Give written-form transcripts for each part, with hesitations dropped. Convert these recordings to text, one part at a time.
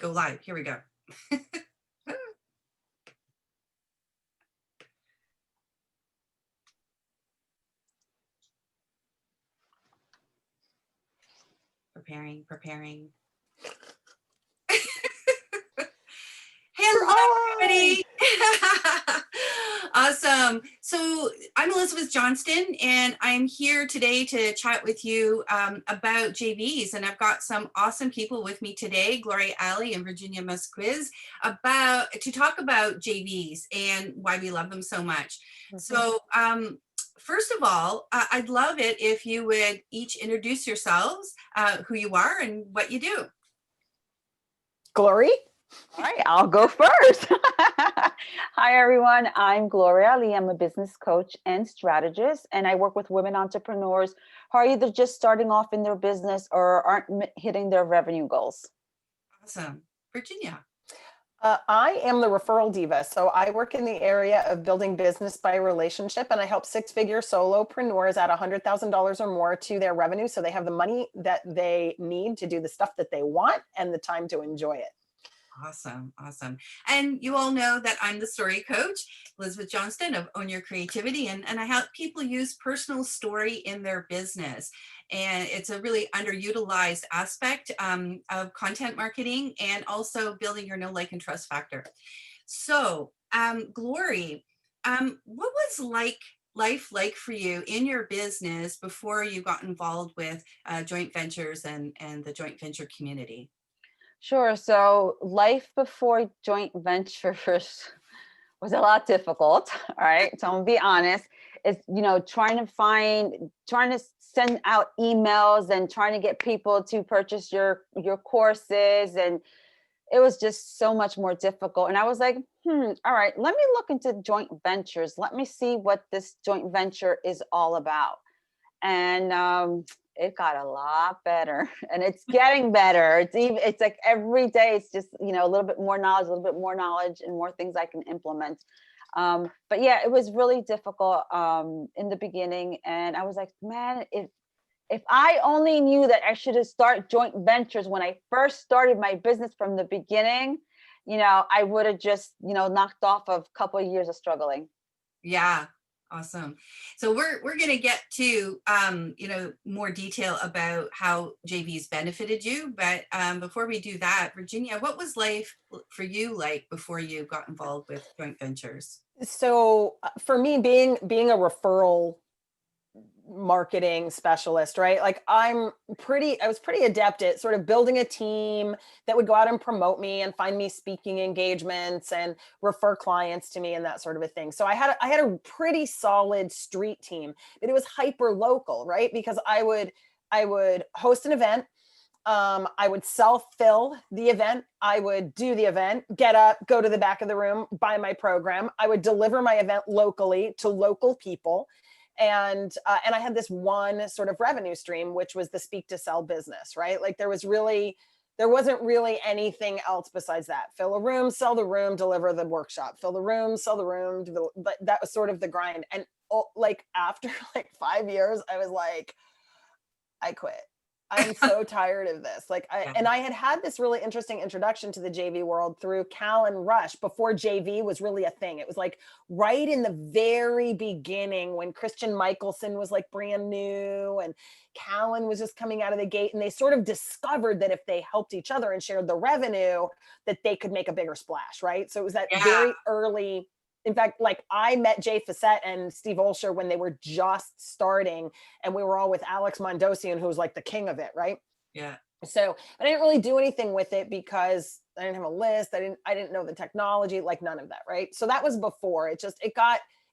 go live. Here we go. Preparing. Hello, everybody. Awesome. So I'm Elizabeth Johnston, and I'm here today to chat with you about JVs. And I've got some awesome people with me today, Gloria Ali and Virginia Musquiz, to talk about JVs and why we love them so much. Mm-hmm. So first of all, I'd love it if you would each introduce yourselves, who you are and what you do. Glory? All right, I'll go first. Hi, everyone. I'm Gloria Ali. I'm a business coach and strategist, and I work with women entrepreneurs who are either just starting off in their business or aren't hitting their revenue goals. Awesome. Virginia? I am the referral diva. So I work in the area of building business by relationship, and I help six-figure solopreneurs add $100,000 or more to their revenue so they have the money that they need to do the stuff that they want and the time to enjoy it. Awesome. And you all know that I'm the story coach, Elizabeth Johnston of Own Your Creativity, and I help people use personal story in their business. And it's a really underutilized aspect of content marketing and also building your know, like, and trust factor. So, Glory, what was life like for you in your business before you got involved with joint ventures and the joint venture community? Sure. So life before joint ventures was a lot difficult. All right. So I'm gonna be honest. It's, trying to send out emails and trying to get people to purchase your courses. And it was just so much more difficult. And I was like, all right, let me look into joint ventures. Let me see what this joint venture is all about. And it got a lot better, and it's getting better. It's like every day it's just, a little bit more knowledge and more things I can implement. But yeah, it was really difficult in the beginning. And I was like, man, if I only knew that I should have started joint ventures when I first started my business from the beginning, I would have just, knocked off a couple of years of struggling. Yeah. Awesome. So we're going to get to, more detail about how JVs benefited you. But before we do that, Virginia, what was life for you like before you got involved with joint ventures? So for me, being a referral marketing specialist, right? Like I was pretty adept at sort of building a team that would go out and promote me and find me speaking engagements and refer clients to me and that sort of a thing. So I had a pretty solid street team, but it was hyper local, right? Because I would host an event. I would self-fill the event. I would do the event, get up, go to the back of the room, buy my program. I would deliver my event locally to local people. And I had this one sort of revenue stream, which was the speak to sell business, right? Like there wasn't really anything else besides that. Fill a room, sell the room, deliver the workshop, fill the room, sell the room. But that was sort of the grind. And like after like 5 years, I was like, I quit. I'm so tired of this. And I had this really interesting introduction to the JV world through Cal and Rush before JV was really a thing. It was like right in the very beginning when Christian Michelson was like brand new and Callan was just coming out of the gate, and they sort of discovered that if they helped each other and shared the revenue, that they could make a bigger splash, right? So it was that very early. In fact, like I met Jay Facette and Steve Olsher when they were just starting, and we were all with Alex Mondosian, who was like the king of it, right? Yeah. So I didn't really do anything with it because I didn't have a list. I didn't know the technology, like none of that, right? So that was before. It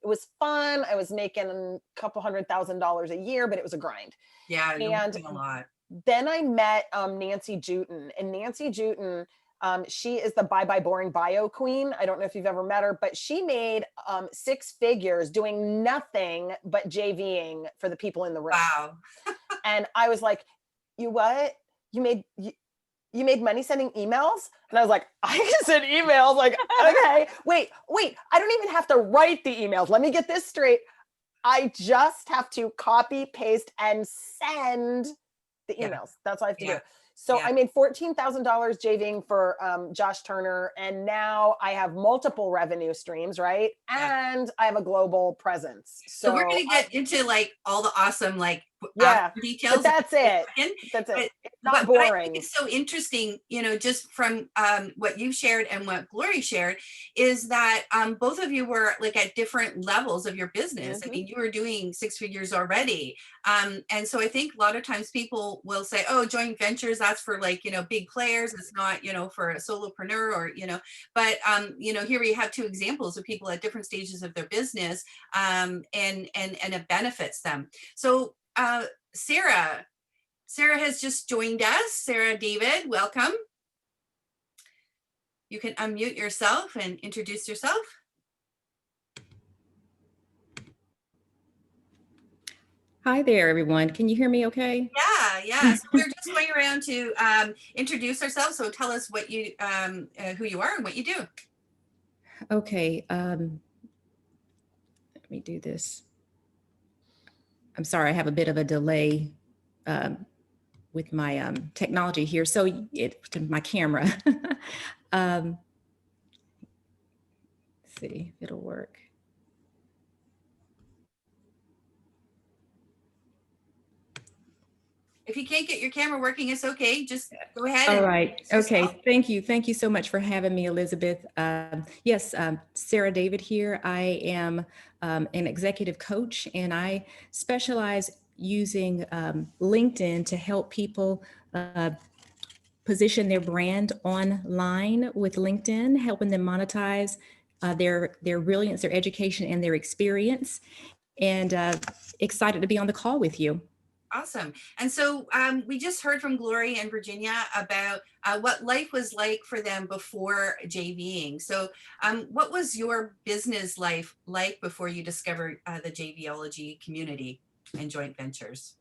was fun. I was making a couple $100,000 a year, but it was a grind. Yeah, and a lot. Then I met Nancy Juten, and Nancy Juten. She is the Bye Boring Bio queen. I don't know if you've ever met her, but she made 6 figures doing nothing but JVing for the people in the room. Wow. And I was like, you what? You made money sending emails? And I was like, I can send emails. Like, okay, wait, I don't even have to write the emails. Let me get this straight. I just have to copy, paste, and send the emails. That's all I have to do. So Yeah. I made $14,000 JVing for Josh Turner, and now I have multiple revenue streams, right? Yeah. And I have a global presence. So we're So gonna get into like all the awesome like after yeah, details but in that's just a it. second. That's it. But It's not what I think boring. is so interesting, you know, just from what you shared and what Glory shared, is that both of you were like at different levels of your business. I Mhm. mean, you were doing six figures already, and so I think a lot of times people will say, "Oh, joint ventures, that's for like you know big players. It's not you know for a solopreneur or you know." But you know, here we have two examples of people at different stages of their business, and it benefits them. So Sarah, Sarah has just joined us. Sarah David, welcome. You can unmute yourself and introduce yourself. Hi there, everyone. Can you hear me okay? Yeah, yeah. So we're just going around to introduce ourselves. So tell us what you, who you are and what you do. Okay, let me do this. I'm sorry, I have a bit of a delay with my technology here. So my camera. um, let's see if it'll work. If you can't get your camera working, it's okay. Just go ahead All and right. introduce yourself. Okay. Thank you. Thank you so much for having me, Elizabeth. Yes, Sarah David here. I am an executive coach, and I specialize using LinkedIn to help people position their brand online with LinkedIn, helping them monetize their brilliance, their education, and their experience. And excited to be on the call with you. Awesome. And so we just heard from Glory and Virginia about what life was like for them before JVing. So what was your business life like before you discovered the JVology community and joint ventures?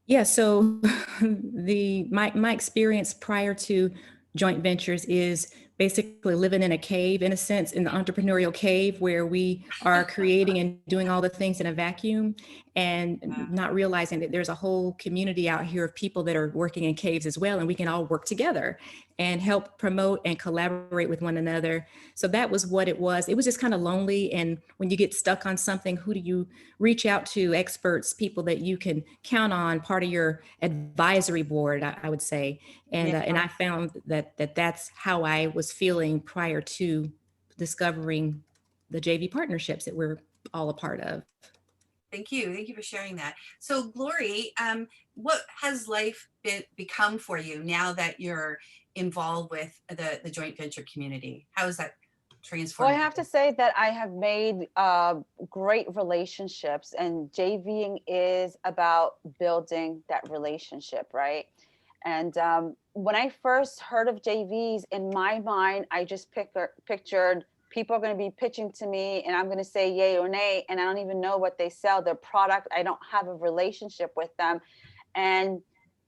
Yeah, so my experience prior to joint ventures is basically living in a cave, in a sense, in the entrepreneurial cave where we are creating and doing all the things in a vacuum and not realizing that there's a whole community out here of people that are working in caves as well, and we can all work together and help promote and collaborate with one another. So that was what it was. It was just kind of lonely, and when you get stuck on something, who do you reach out to? Experts, people that you can count on, part of your advisory board, I would say. And I found that that's how I was feeling prior to discovering the JV partnerships that we're all a part of. Thank you. Thank you for sharing that. So Glory, what has life become for you now that you're involved with the joint venture community? How is that transformed? Well, I have to say that I have made great relationships, and JVing is about building that relationship, right? And when I first heard of JVs, in my mind, I just pictured people are going to be pitching to me and I'm going to say yay or nay, and I don't even know what they sell, their product. I don't have a relationship with them. And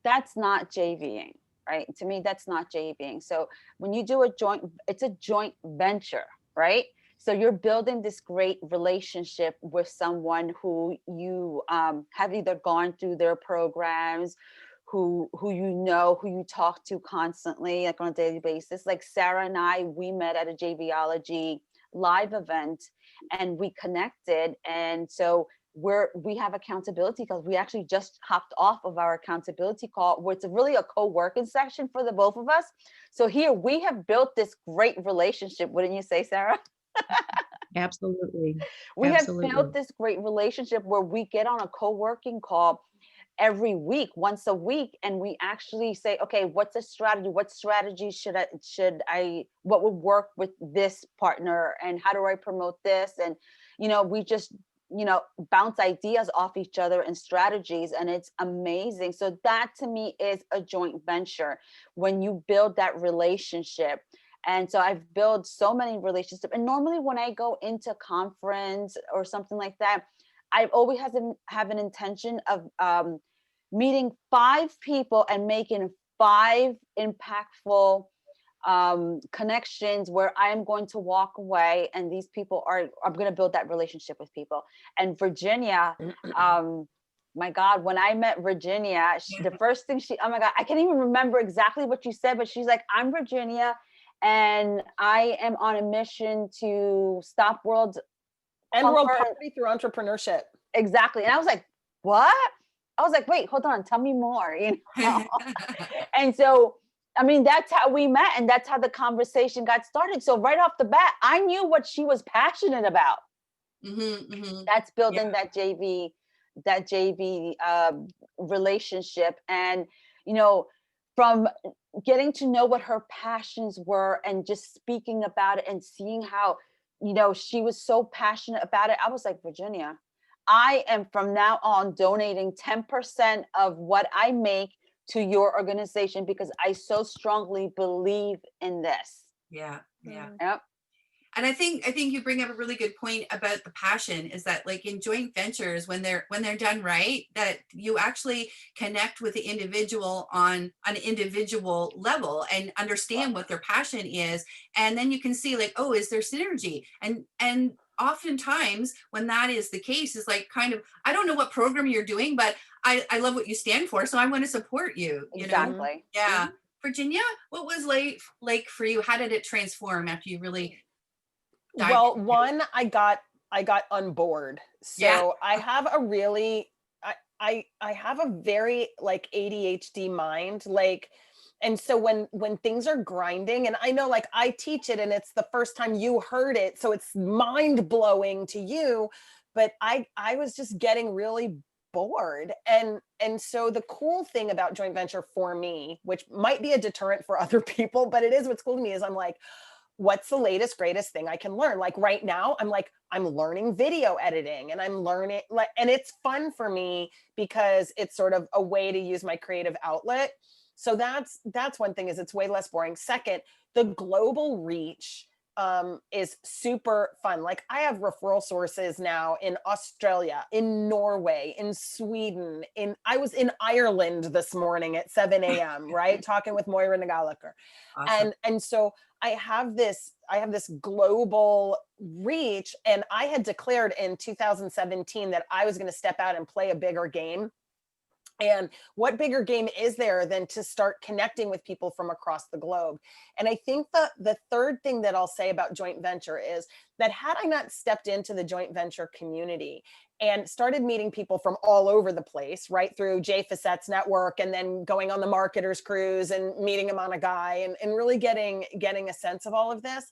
that's not JVing, right? To me, that's not JVing. So when you do a joint, it's a joint venture, right? So you're building this great relationship with someone who you have either gone through their programs, who you talk to constantly, like on a daily basis. Like Sarah and I, we met at a JVology live event and we connected. And so we have accountability because we actually just hopped off of our accountability call, where it's really a co-working session for the both of us. So here we have built this great relationship, wouldn't you say, Sarah? Absolutely. We have Absolutely. built this great relationship where we get on a co-working call every week, once a week, and we actually say, okay, what's a strategy? What strategy what would work with this partner, and how do I promote this? And we just bounce ideas off each other and strategies, and it's amazing. So that to me is a joint venture, when you build that relationship. And so I've built so many relationships, and normally when I go into conference or something like that, I always have an intention of meeting 5 people and making 5 impactful connections, where I'm going to walk away and these people I'm going to build that relationship with people. And Virginia, my God, when I met Virginia, the first thing oh my God, I can't even remember exactly what you said, but she's like, I'm Virginia and I am on a mission to stop world poverty through entrepreneurship. Exactly. And I was like, what? I was like, wait, hold on, tell me more, you know? And so, I mean, that's how we met and that's how the conversation got started. So right off the bat, I knew what she was passionate about. That's building that JV relationship. And, you know, from getting to know what her passions were and just speaking about it and seeing how, you know, she was so passionate about it. I was like, Virginia, I am from now on donating 10% of what I make to your organization because I so strongly believe in this. Yeah. Yep. And I think you bring up a really good point about the passion is that like in joint ventures, when they're done right, that you actually connect with the individual on an individual level and understand what their passion is. And then you can see like, oh, is there synergy? And oftentimes when that is the case is like kind of, I don't know what program you're doing, but I love what you stand for. So I want to support you, you know? Exactly. Yeah. Virginia, what was like for you? How did it transform after you really Well, one, I got on board. So I have a really, I have a very like ADHD mind, like, and so when things are grinding, and I know like I teach it and it's the first time you heard it, so it's mind blowing to you, but I was just getting really bored. And so the cool thing about joint venture for me, which might be a deterrent for other people, but it is what's cool to me is I'm like, what's the latest, greatest thing I can learn? Like right now, I'm learning video editing and I'm learning like, and it's fun for me because it's sort of a way to use my creative outlet. So that's one thing is it's way less boring. Second, the global reach is super fun. Like I have referral sources now in Australia, in Norway, in Sweden, I was in Ireland this morning at 7 a.m., right? Talking with Moira Nagaliker. Awesome. And so I have this global reach, and I had declared in 2017 that I was going to step out and play a bigger game. And what bigger game is there than to start connecting with people from across the globe? And I think the third thing that I'll say about joint venture is that had I not stepped into the joint venture community and started meeting people from all over the place, right through Jay Facette's network, and then going on the marketers cruise and meeting him on a guy and really getting a sense of all of this,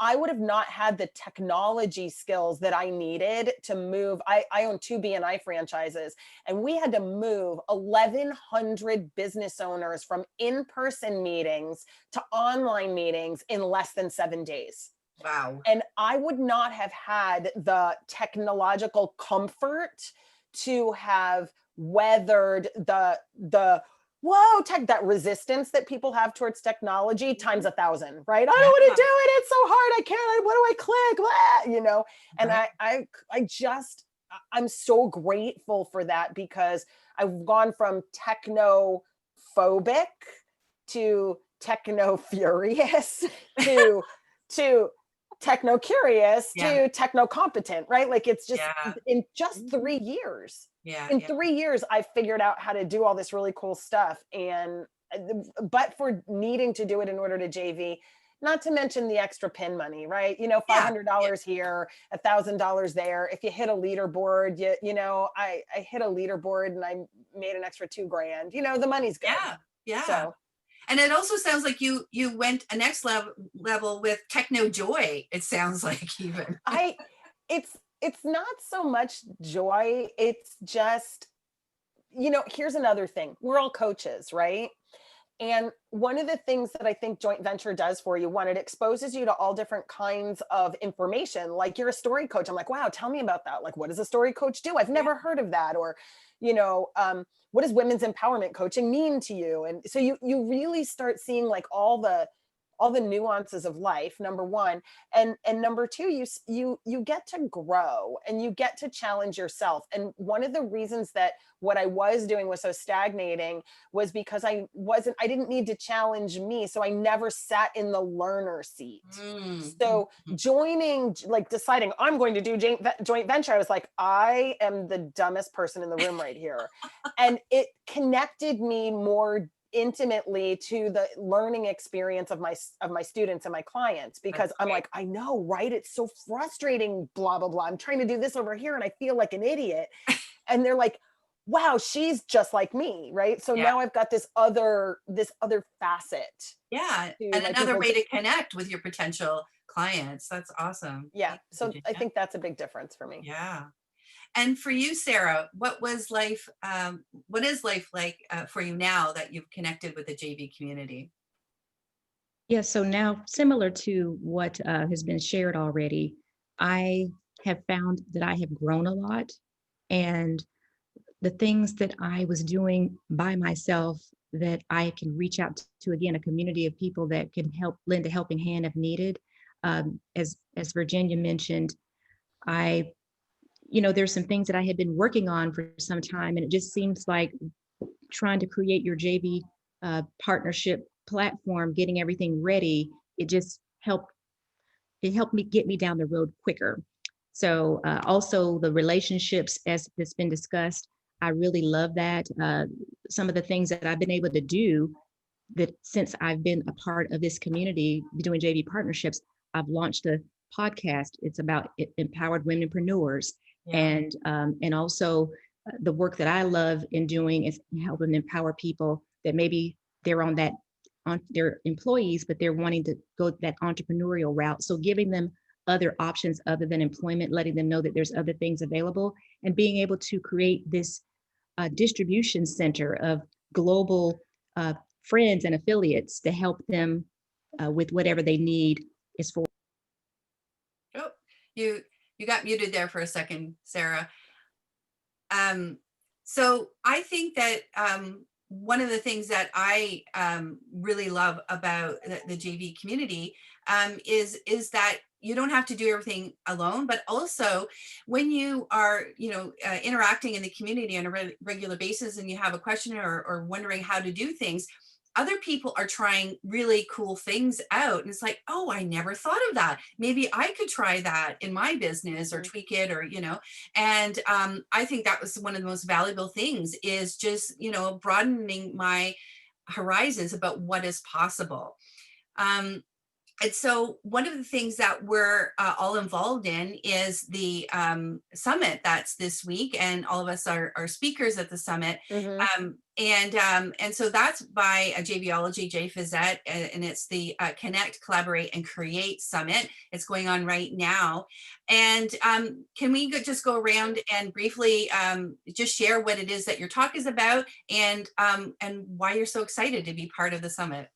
I would have not had the technology skills that I needed to move. I own 2 BNI franchises, and we had to move 1,100 business owners from in-person meetings to online meetings in less than 7 days. Wow. And I would not have had the technological comfort to have weathered the that resistance that people have towards technology times 1,000, right? I don't want to do it. It's so hard. I can't. What do I click? Blah, you know? And right. I'm so grateful for that because I've gone from technophobic to techno furious to techno curious to techno competent, right? Like it's just in just 3 years. In 3 years, I figured out how to do all this really cool stuff. And, but for needing to do it in order to JV, not to mention the extra pin money, right? You know, $500 here, $1,000 there. If you hit a leaderboard, you know, I hit a leaderboard and I made an extra $2,000, you know, the money's good. Yeah. So. And it also sounds like you went a next level with Techno Joy. It sounds like even. It's not so much joy. It's just, you know, here's another thing. We're all coaches, right? And one of the things that I think joint venture does for you, one, it exposes you to all different kinds of information. Like you're a story coach. I'm like, wow, tell me about that. Like, what does a story coach do? I've never heard of that. Or, you know, what does women's empowerment coaching mean to you? And so you really start seeing like all all the nuances of life, number one. And number two, you get to grow and you get to challenge yourself. And one of the reasons that what I was doing was so stagnating was because I didn't need to challenge me. So I never sat in the learner seat. So joining, like deciding I'm going to do joint venture, I was like, I am the dumbest person in the room right here. And it connected me more intimately to the learning experience of my students and my clients, because That's I'm great. like, I know, right? It's so frustrating, blah, blah, blah. I'm trying to do this over here and I feel like an idiot. And they're like, wow, she's just like me, right? So Yeah. now I've got this other facet. Yeah. To And my another people way to- to connect with your potential clients. That's awesome. Yeah. Thank you, So I Virginia. think that's a big difference for me. Yeah. And for you, Sarah, what is life like for you now that you've connected with the JV community? Yeah, so now similar to what has been shared already, I have found that I have grown a lot, and the things that I was doing by myself, that I can reach out to again a community of people that can help lend a helping hand if needed. As Virginia mentioned, I there's some things that I had been working on for some time, and it just seems like trying to create your JV partnership platform, getting everything ready, it helped me get me down the road quicker. So also the relationships, as has been discussed, I really love that. Some of the things that I've been able to do, that since I've been a part of this community doing JV partnerships, I've launched a podcast. It's about empowered womenpreneurs. Yeah. And also the work that I love in doing is helping empower people that maybe they're on their employees, but they're wanting to go that entrepreneurial route. So giving them other options other than employment, letting them know that there's other things available, and being able to create this distribution center of global friends and affiliates to help them with whatever they need is for. Oh, you got muted there for a second, Sarah. So I think that one of the things that I really love about the JV community is that you don't have to do everything alone, but also when you are, interacting in the community on a regular basis, and you have a question or wondering how to do things, other people are trying really cool things out. And it's like, oh, I never thought of that. Maybe I could try that in my business or tweak it, or, and I think that was one of the most valuable things, is just, broadening my horizons about what is possible. And so one of the things that we're all involved in is the summit that's this week, and all of us are speakers at the summit. And so that's by JVology, Jay Fizzette, and it's the Connect, Collaborate, and Create Summit. It's going on right now. And can we just go around and briefly just share what it is that your talk is about, and why you're so excited to be part of the summit?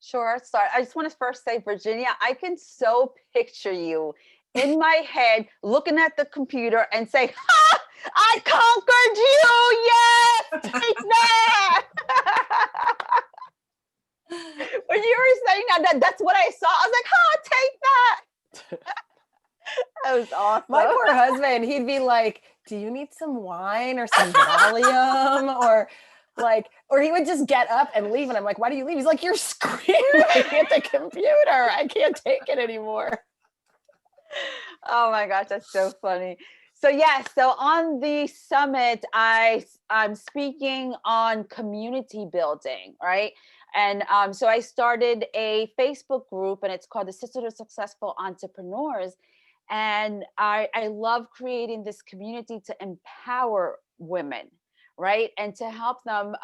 Sure. Sorry. I just want to first say, Virginia, I can so picture you in my head looking at the computer and say, ha, I conquered you. Yes, take that. When you were saying that's what I saw. I was like, ha, take that. That was awesome. My poor husband, he'd be like, do you need some wine or some Valium? Or he would just get up and leave. And I'm like, why do you leave? He's like, you're screaming at the computer. I can't take it anymore. Oh my gosh, that's so funny. So so on the summit, I'm speaking on community building, right? And so I started a Facebook group, and it's called the Sisters of Successful Entrepreneurs. And I love creating this community to empower women, right? And to help them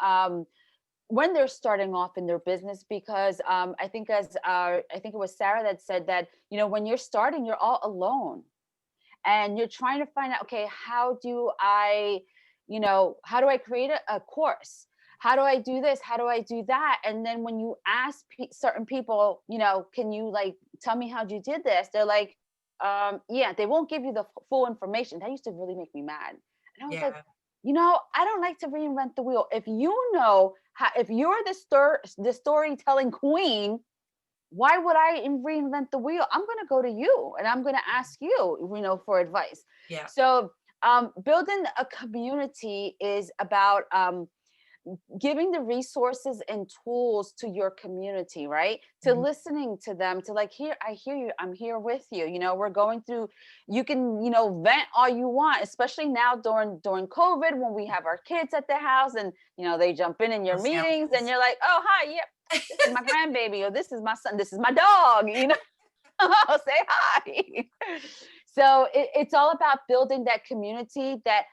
when they're starting off in their business, because I think I think it was Sarah that said that, when you're starting, you're all alone, and you're trying to find out, okay, how do I create a course? How do I do this? How do I do that? And then when you ask certain people, can you tell me how you did this? They're like, yeah, they won't give you the full information. That used to really make me mad. And I was like, I don't like to reinvent the wheel. If you know how, if you're the storytelling queen, why would I reinvent the wheel? I'm going to go to you and I'm going to ask you, for advice. Yeah. So building a community is about giving the resources and tools to your community, right? To Mhm. listening to them, to like, here, I hear you, I'm here with you. We're going through, you can, vent all you want, especially now during COVID, when we have our kids at the house and, they jump in your Those meetings and families. you're like, oh, hi, yep, this is my grandbaby, or this is my son, this is my dog, say hi. So it's all about building that community that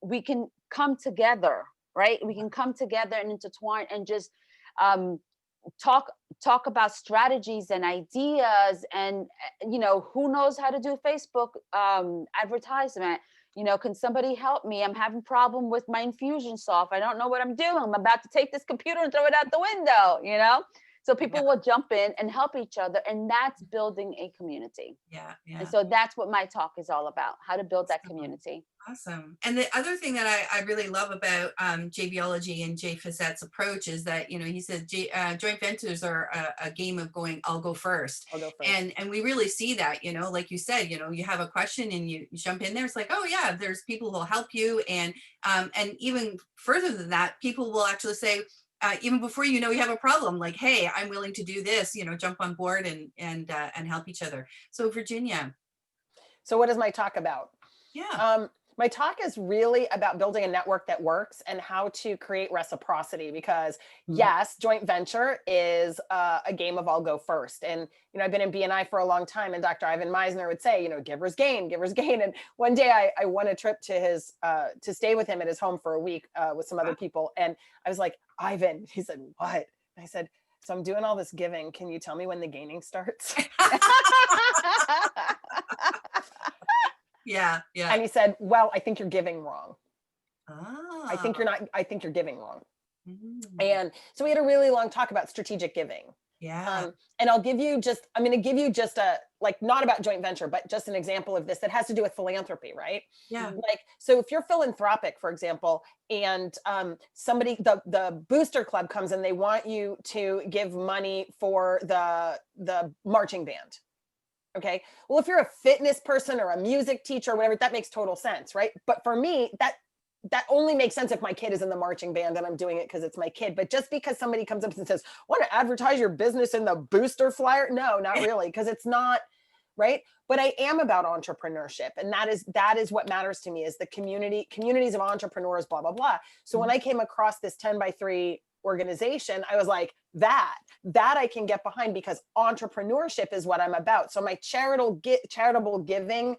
we can come together, right? We can come together and intertwine and just um, talk about strategies and ideas, and who knows how to do Facebook advertisement. Can somebody help me? I'm having problem with my Infusionsoft. I don't know what I'm doing. I'm about to take this computer and throw it out the window. So people Yeah. will jump in and help each other, and that's building a community. Yeah. And Yeah. so that's what my talk is all about, how to build that Awesome. community. Awesome. And the other thing that I really love about JBology and Jay Fazette's approach is that, he said joint ventures are a game of going, I'll go first. I'll go first. And we really see that, like you said, you have a question and you jump in there. It's like, oh yeah, there's people who will help you. And even further than that, people will actually say, even before you have a problem, like, hey, I'm willing to do this, jump on board and help each other. So Virginia. So what is my talk about? Yeah. My talk is really about building a network that works and how to create reciprocity, because yes, joint venture is a game of I'll go first. And, I've been in BNI for a long time, and Dr. Ivan Meisner would say, givers gain, givers gain. And one day I won a trip to to stay with him at his home for a week with some other people. And I was like, Ivan, he said, what? And I said, so I'm doing all this giving. Can you tell me when the gaining starts? Yeah. Yeah. And he said, well, I think you're giving wrong. Oh. I think you're giving wrong. Mhm. And so we had a really long talk about strategic giving. Yeah. And I'm going to give you just not about joint venture, but just an example of this that has to do with philanthropy, right? Yeah. Like, so if you're philanthropic, for example, and somebody, the booster club comes and they want you to give money for the marching band. Okay. Well, if you're a fitness person or a music teacher or whatever, that makes total sense, right? But for me, that only makes sense if my kid is in the marching band and I'm doing it because it's my kid. But just because somebody comes up and says, want to advertise your business in the booster flyer? No, not really, because it's not, right? But I am about entrepreneurship. And that is what matters to me, is the communities of entrepreneurs, blah, blah, blah. So when I came across this 10x3 organization, I was like, that I can get behind, because entrepreneurship is what I'm about. So my charitable giving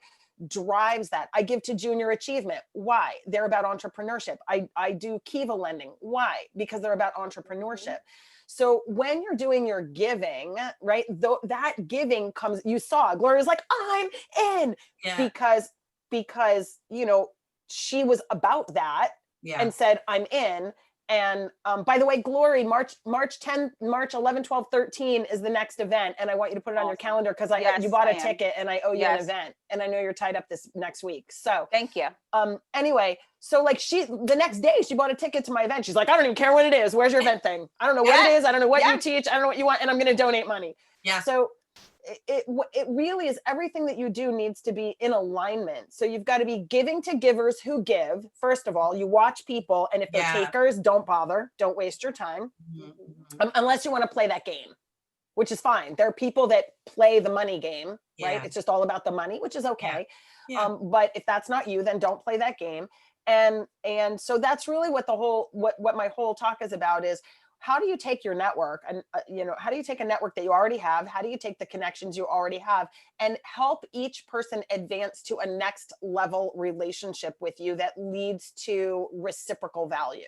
drives that. I give to Junior Achievement. Why? They're about entrepreneurship. I do Kiva lending. Why? Because they're about entrepreneurship. So when you're doing your giving, right, that giving comes, you saw Gloria's like, I'm in. Yeah. because she was about that. Yeah. And said, I'm in. And by the way, Glory, March 10th, March 11, 12, 13 is the next event. And I want you to put it on your calendar, because you bought a ticket and I owe you an event. And I know you're tied up this next week. So thank you. Anyway, so like the next day she bought a ticket to my event. She's like, I don't even care what it is. Where's your event thing? I don't know what it is. I don't know what you teach. I don't know what you want. And I'm going to donate money. Yeah. So it really is, everything that you do needs to be in alignment. So you've got to be giving to givers who give. First of all, you watch people, and if they're takers, don't bother. Don't waste your time. Mm-hmm. Unless you want to play that game, which is fine. There are people that play the money game, right? It's just all about the money, which is okay. Yeah. But if that's not you, then don't play that game. And so that's really what what my whole talk is about, is how do you take your network and, how do you take a network that you already have? How do you take the connections you already have and help each person advance to a next level relationship with you that leads to reciprocal value?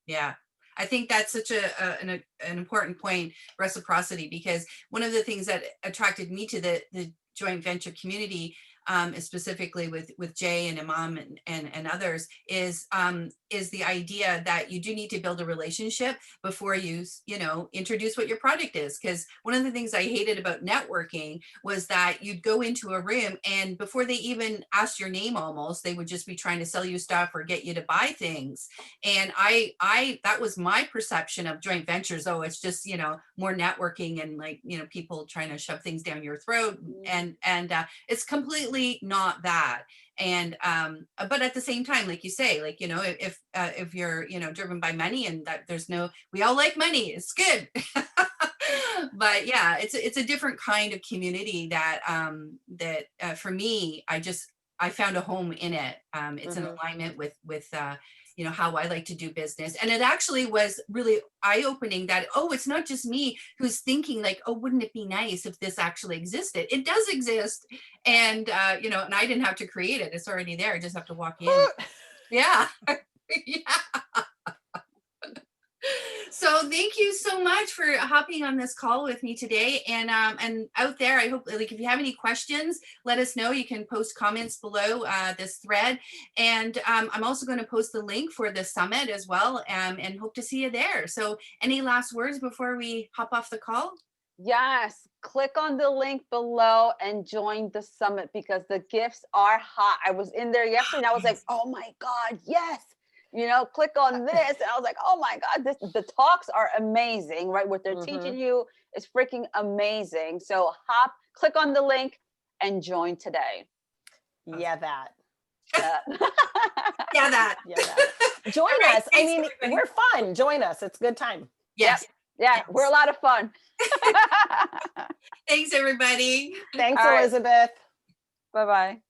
Yeah. I think that's such an important point, reciprocity, because one of the things that attracted me to the joint venture community specifically with Jay and Imam and others, is the idea that you do need to build a relationship before you introduce what your product is. Because one of the things I hated about networking was that you'd go into a room and before they even asked your name, almost they would just be trying to sell you stuff or get you to buy things. And I that was my perception of joint ventures. Oh, it's just more networking and like people trying to shove things down your throat, and it's completely not that. And but at the same time, like you say, like if you're driven by money, and that we all like money, it's good. But yeah, it's a different kind of community that for me, I found a home in it. It's in alignment with how I like to do business. And it actually was really eye-opening that, oh, it's not just me who's thinking like, oh, wouldn't it be nice if this actually existed? It does exist. And, and I didn't have to create it. It's already there. I just have to walk in. Yeah. Yeah. So thank you so much for hopping on this call with me today. And out there, I hope, like, if you have any questions, let us know. You can post comments below this thread. And I'm also going to post the link for the summit as well, and hope to see you there. So any last words before we hop off the call? Yes, click on the link below and join the summit because the gifts are hot. I was in there yesterday and I was like, oh my God, yes. Click on this. And I was like, oh my God, the talks are amazing, right? What they're teaching you is freaking amazing. So click on the link and join today. Yeah, that. Yeah, that. Yeah, that. Join right, us. I mean, everybody. we're fun. Join us. It's a good time. Yes. Yeah, Yes. we're a lot of fun. Thanks, everybody. Thanks, All right. Elizabeth. Bye-bye.